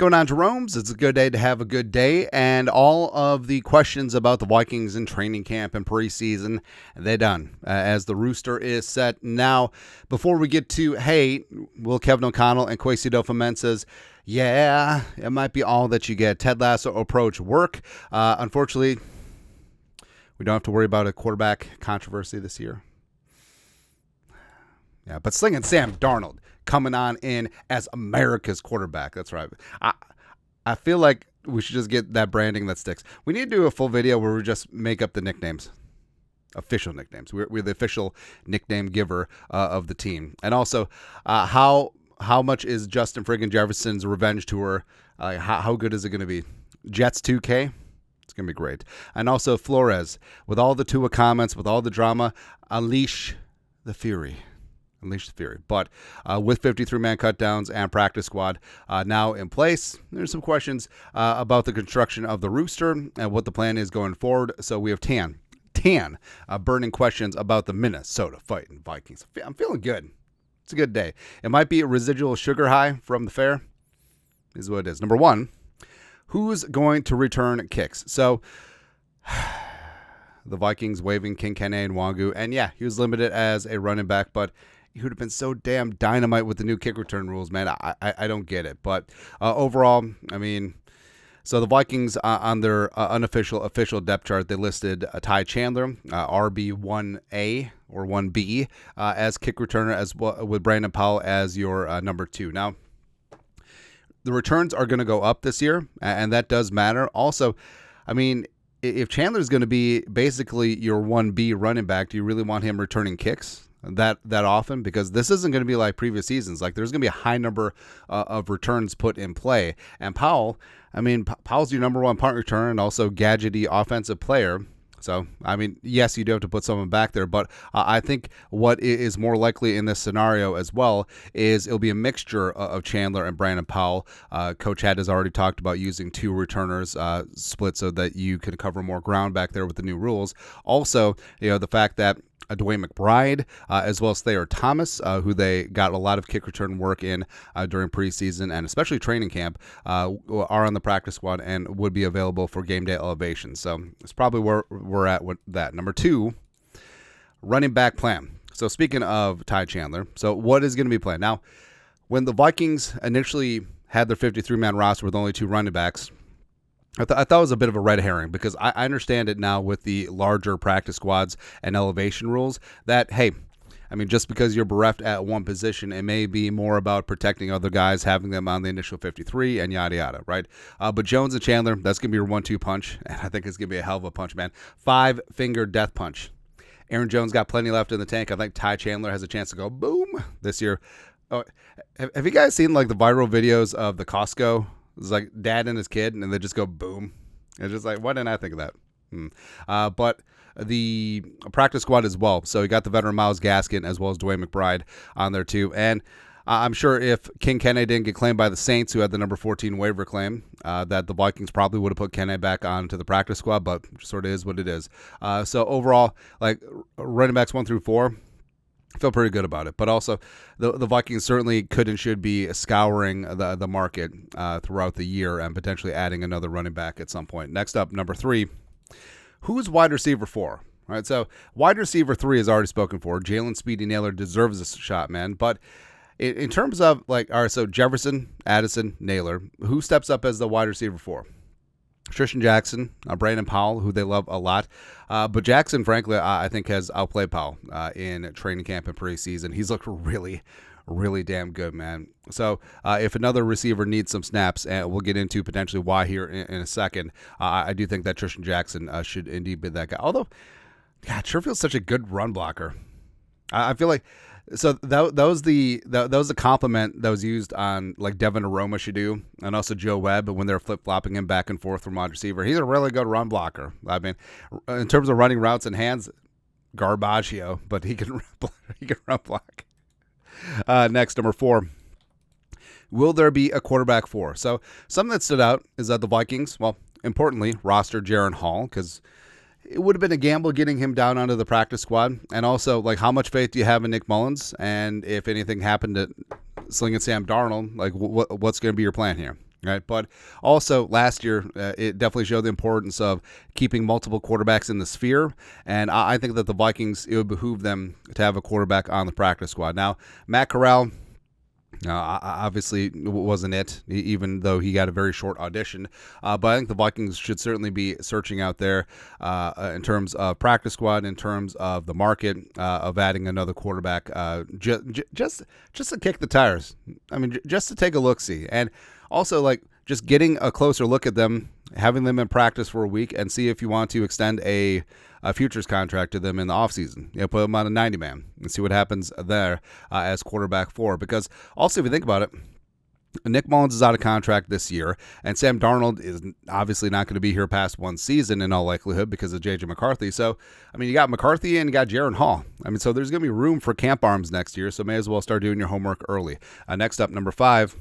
going on, Jerome's? It's a good day to have a good day, and all of the questions about the Vikings in training camp and preseason, they're done, as the rooster is set. Now, before we get to, hey, will Kevin O'Connell and Kwesi Adofo-Mensah, yeah, it might be all that you get. Ted Lasso approach work. Unfortunately, we don't have to worry about a quarterback controversy this year. Yeah, but slinging Sam Darnold coming on in as America's quarterback. That's right. I feel like we should just get that branding that sticks. We need to do a full video where we just make up the nicknames, official nicknames. We're the official nickname giver of the team. And also, how much is Justin friggin' Jefferson's revenge tour? How good is it going to be? Jets 2K? It's going to be great. And also Flores, with all the Tua comments, with all the drama, unleash the fury. Unleash the fury. But with 53-man cutdowns and practice squad now in place, there's some questions about the construction of the rooster and what the plan is going forward. So we have 10 burning questions about the Minnesota fighting Vikings. I'm feeling good. It's a good day. It might be a residual sugar high from the fair. Is what it is. Number one, who's going to return kicks? So the Vikings waiving King Kene and Wangu. And yeah, he was limited as a running back, but he would have been so damn dynamite with the new kick return rules, man. I don't get it. But overall, I mean, so the Vikings on their official depth chart, they listed Ty Chandler, RB1A or 1B, as kick returner, as well, with Brandon Powell as your number 2. Now, the returns are going to go up this year, and that does matter. Also, I mean, if Chandler's going to be basically your 1B running back, do you really want him returning kicks that often? Because this isn't going to be like previous seasons. Like, there's going to be a high number of returns put in play. And Powell, I mean, Powell's your number one punt returner and also gadgety offensive player. So, I mean, yes, you do have to put someone back there, but I think what is more likely in this scenario as well is it'll be a mixture of Chandler and Brandon Powell. Coach Had has already talked about using 2 returners split so that you can cover more ground back there with the new rules. Also, the fact that Dwayne McBride, as well as Thayer Thomas, who they got a lot of kick return work in during preseason and especially training camp, are on the practice squad and would be available for game day elevation. So it's probably where we're at with that. Number 2, running back plan. So speaking of Ty Chandler, so what is going to be planned? Now, when the Vikings initially had their 53-man roster with only 2 running backs, I thought it was a bit of a red herring, because I understand it now with the larger practice squads and elevation rules that, hey, I mean, just because you're bereft at one position, it may be more about protecting other guys, having them on the initial 53 and yada, yada, right? But Jones and Chandler, that's going to be your 1-2 punch, and I think it's going to be a hell of a punch, man. 5-finger death punch. Aaron Jones got plenty left in the tank. I think Ty Chandler has a chance to go boom this year. Oh, have you guys seen, like, the viral videos of the Costco? It's like dad and his kid, and they just go boom. It's just like, why didn't I think of that? But the practice squad as well. So you got the veteran Myles Gaskin as well as Dwayne McBride on there too. And I'm sure if King Kene didn't get claimed by the Saints, who had the number 14 waiver claim, that the Vikings probably would have put Kene back onto the practice squad, but it sort of is what it is. So overall, like running backs 1 through 4, I feel pretty good about it. But also, the Vikings certainly could and should be scouring the market throughout the year and potentially adding another running back at some point. Next up, number 3, who's wide receiver 4? All right, so wide receiver 3 is already spoken for. Jalen Speedy Naylor deserves a shot, man. But in terms of, like, all right, so Jefferson, Addison, Naylor, who steps up as the wide receiver 4? Tristan Jackson, Brandon Powell, who they love a lot. But Jackson, frankly, I think has outplayed Powell in training camp and preseason. He's looked really, really damn good, man. So if another receiver needs some snaps, and we'll get into potentially why here in a second, I do think that Tristan Jackson should indeed be that guy. Although, God, Sherfield's such a good run blocker. I feel like, so that was the compliment that was used on, like, Devin Aroma should do, and also Joe Webb when they're flip-flopping him back and forth from wide receiver. He's a really good run blocker. I mean, in terms of running routes and hands, garbaggio, but he can run block. Next, number 4. Will there be a quarterback 4? So something that stood out is that the Vikings, well, importantly, rostered Jaron Hall, because it would have been a gamble getting him down onto the practice squad. And also, like, how much faith do you have in Nick Mullins? And if anything happened to slinging Sam Darnold, like, what's going to be your plan here? Right, but also last year, it definitely showed the importance of keeping multiple quarterbacks in the sphere, and I think that the Vikings, it would behoove them to have a quarterback on the practice squad. Now, Matt Corral, obviously wasn't it, even though he got a very short audition. But I think the Vikings should certainly be searching out there in terms of practice squad, in terms of the market of adding another quarterback, just to kick the tires. I mean, just to take a look-see. And also, like, just getting a closer look at them, having them in practice for a week, and see if you want to extend a futures contract to them in the offseason. Put them on a 90-man and see what happens there as quarterback 4. Because also, if you think about it, Nick Mullins is out of contract this year, and Sam Darnold is obviously not going to be here past one season in all likelihood because of J.J. McCarthy. So, I mean, you got McCarthy and you got Jaron Hall. I mean, so there's going to be room for camp arms next year, so may as well start doing your homework early. Next up, number 5,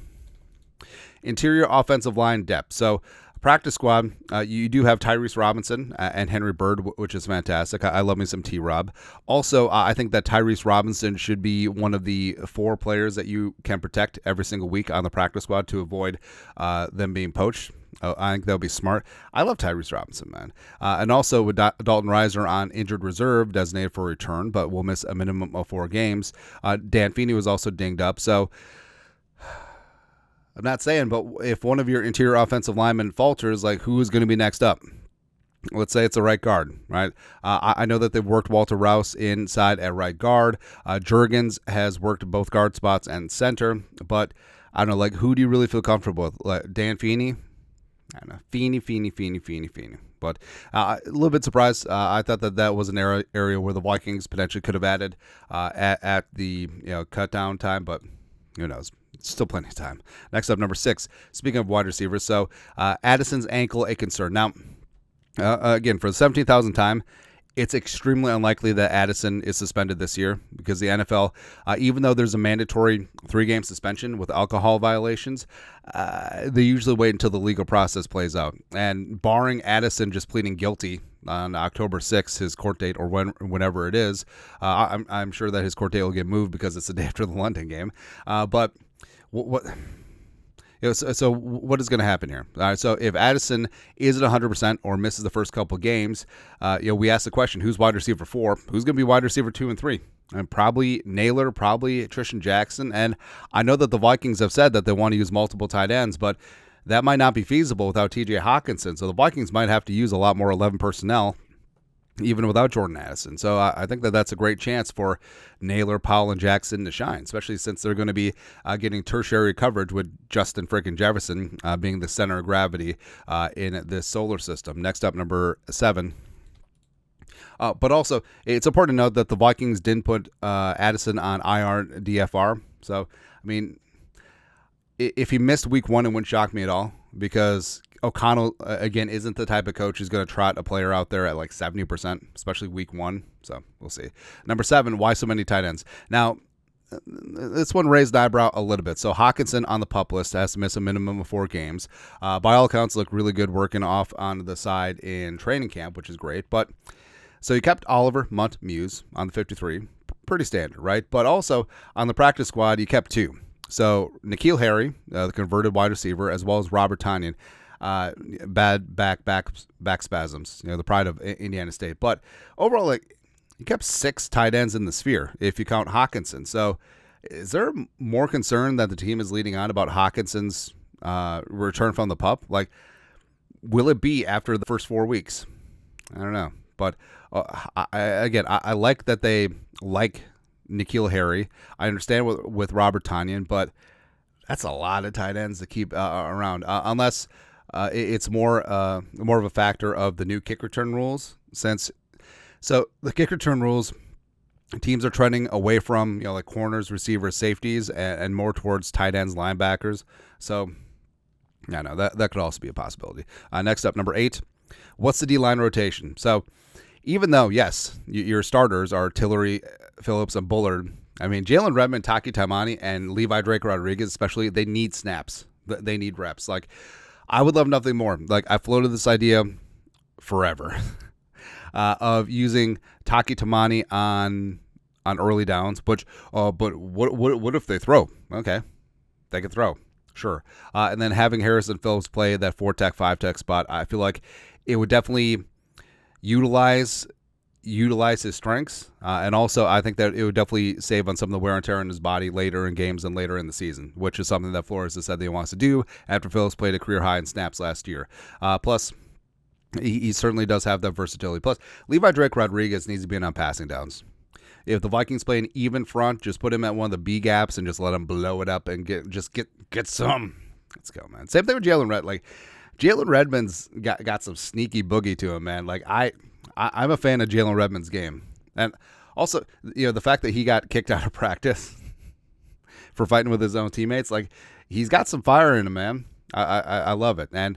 interior offensive line depth. So, practice squad, you do have Tyrese Robinson and Henry Bird, which is fantastic. I love me some T-Rob. Also, I think that Tyrese Robinson should be one of the 4 players that you can protect every single week on the practice squad to avoid them being poached. I think that would be smart. I love Tyrese Robinson, man. And also with Dalton Reiser on injured reserve, designated for return, but will miss a minimum of 4 games. Dan Feeney was also dinged up, so I'm not saying, but if one of your interior offensive linemen falters, like, who is going to be next up? Let's say it's a right guard, right? I know that they've worked Walter Rouse inside at right guard. Juergens has worked both guard spots and center, but I don't know, like, who do you really feel comfortable with? Like Dan Feeney? I don't know. Feeney. But a little bit surprised. I thought that was an area where the Vikings potentially could have added at the cut down time, but who knows? Still plenty of time. Next up, number 6. Speaking of wide receivers, so Addison's ankle a concern. Now, again, for the 17,000th time, it's extremely unlikely that Addison is suspended this year because the NFL, even though there's a mandatory 3-game suspension with alcohol violations, they usually wait until the legal process plays out. And barring Addison just pleading guilty on October 6th, his court date, or whenever it is, I'm sure that his court date will get moved because it's the day after the London game. But so what is going to happen here? All right, so if Addison isn't 100% or misses the first couple games, we ask the question: who's wide receiver 4? Who's going to be wide receiver 2 and 3? And probably Naylor, probably Tristan Jackson. And I know that the Vikings have said that they want to use multiple tight ends, but that might not be feasible without T.J. Hawkinson. So the Vikings might have to use a lot more 11 personnel, even without Jordan Addison. So I think that that's a great chance for Naylor, Powell, and Jackson to shine, especially since they're going to be getting tertiary coverage with Justin freaking Jefferson being the center of gravity in this solar system. Next up, number 7. But also, it's important to note that the Vikings didn't put Addison on IR DFR. So, I mean, if he missed week 1, it wouldn't shock me at all because O'Connell, again, isn't the type of coach who's going to trot a player out there at like 70%, especially week 1. So we'll see. Number 7, why so many tight ends? Now, this one raised the eyebrow a little bit. So Hawkinson on the PUP list has to miss a minimum of 4 games. By all accounts, looked really good working off on the side in training camp, which is great. But so you kept Oliver Munt Muse on the 53. Pretty standard, right? But also on the practice squad, you kept 2. So N'Keal Harry, the converted wide receiver, as well as Robert Tonyan. Bad back spasms, the pride of Indiana State. But overall, like, you kept 6 tight ends in the sphere if you count Hawkinson. So is there more concern that the team is leading on about Hawkinson's return from the PUP? Like, will it be after the first 4 weeks? I don't know. But I like that they like N'Keal Harry. I understand with Robert Tonyan, but that's a lot of tight ends to keep around unless it's more of a factor of the new kick return rules. So the kick return rules, teams are trending away from like corners, receivers, safeties, and more towards tight ends, linebackers. So yeah, no, that could also be a possibility. Next up, number 8. What's the D-line rotation? So even though, yes, your starters are Tillery, Phillips, and Bullard, I mean, Jalen Redmond, Taki Taimani, and Levi Drake Rodriguez especially, they need snaps. They need reps. Like, I would love nothing more. Like, I floated this idea forever of using Taki Taimani on early downs. But what if they throw? Okay, they can throw. Sure. And then having Harrison Phillips play that 4-tech, 5-tech spot, I feel like it would definitely utilize his strengths, and also I think that it would definitely save on some of the wear and tear on his body later in games and later in the season, which is something that Flores has said that he wants to do after Phillips played a career high in snaps last year. Plus, he certainly does have that versatility. Plus, Levi Drake Rodriguez needs to be in on passing downs. If the Vikings play an even front, just put him at one of the B gaps and just let him blow it up and get some. Let's go, man. Same thing with Jalen Red. Like, Jalen Redmond's got some sneaky boogie to him, man. Like, I'm a fan of Jalen Redmond's game. And also, the fact that he got kicked out of practice for fighting with his own teammates, like, he's got some fire in him, man. I love it. And,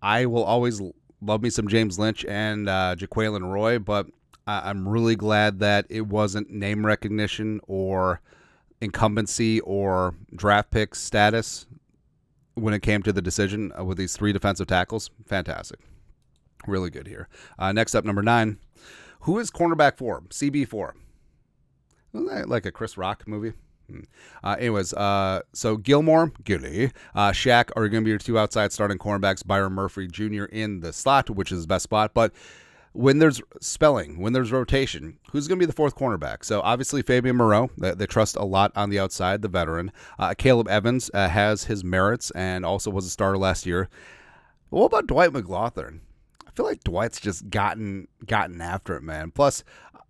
I will always love me some James Lynch and Jaquelin Roy, but I'm really glad that it wasn't name recognition or incumbency or draft pick status when it came to the decision with these 3 defensive tackles. Fantastic. Really good here. Next up, number 9. Who is cornerback 4? CB4. Isn't that like a Chris Rock movie? So Gilmore, Shaq are going to be your 2 outside starting cornerbacks. Byron Murphy Jr. in the slot, which is his best spot. But when there's when there's rotation, who's going to be the 4th cornerback? So obviously Fabian Moreau, they trust a lot on the outside, the veteran. Caleb Evans has his merits and also was a starter last year. What about Dwight McLaughlin? I feel like Dwight's just gotten after it, man. Plus,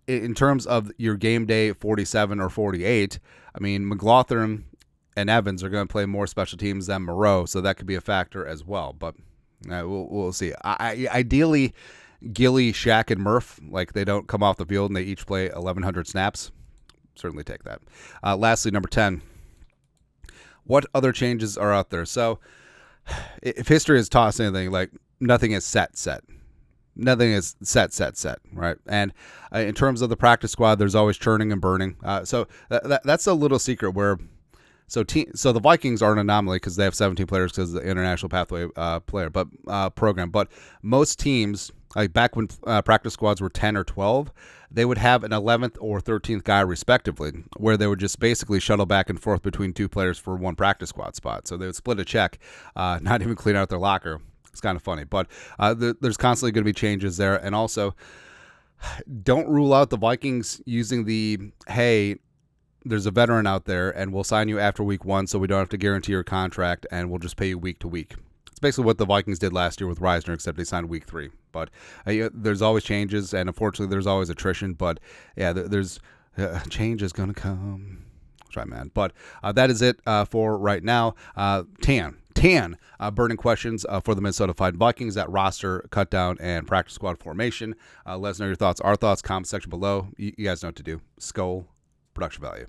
in terms of your game day 47 or 48, I mean, McLaughlin and Evans are going to play more special teams than Moreau, so that could be a factor as well. But we'll see. Ideally, Gilly, Shaq, and Murph, like, they don't come off the field and they each play 1,100 snaps. Certainly take that. Lastly, number 10. What other changes are out there? So, if history has taught us anything, like, nothing is set. Nothing is set, right? And in terms of the practice squad, there's always churning and burning. So that's a little secret where, so the Vikings are an anomaly because they have 17 players because of the International Pathway program. But most teams, like back when practice squads were 10 or 12, they would have an 11th or 13th guy respectively, where they would just basically shuttle back and forth between 2 players for 1 practice squad spot. So they would split a check, not even clean out their locker. It's kind of funny, but there's constantly going to be changes there. And also, don't rule out the Vikings using hey, there's a veteran out there, and we'll sign you after week 1 so we don't have to guarantee your contract, and we'll just pay you week to week. It's basically what the Vikings did last year with Reisner, except they signed week 3. But there's always changes, and unfortunately, there's always attrition. But, yeah, there's change is going to come. Try, man. But that is it for right now. Tan burning questions for the Minnesota Vikings at roster, cutdown, and practice squad formation. Let us know your thoughts. Our thoughts, comment section below. You guys know what to do. Skull, production value.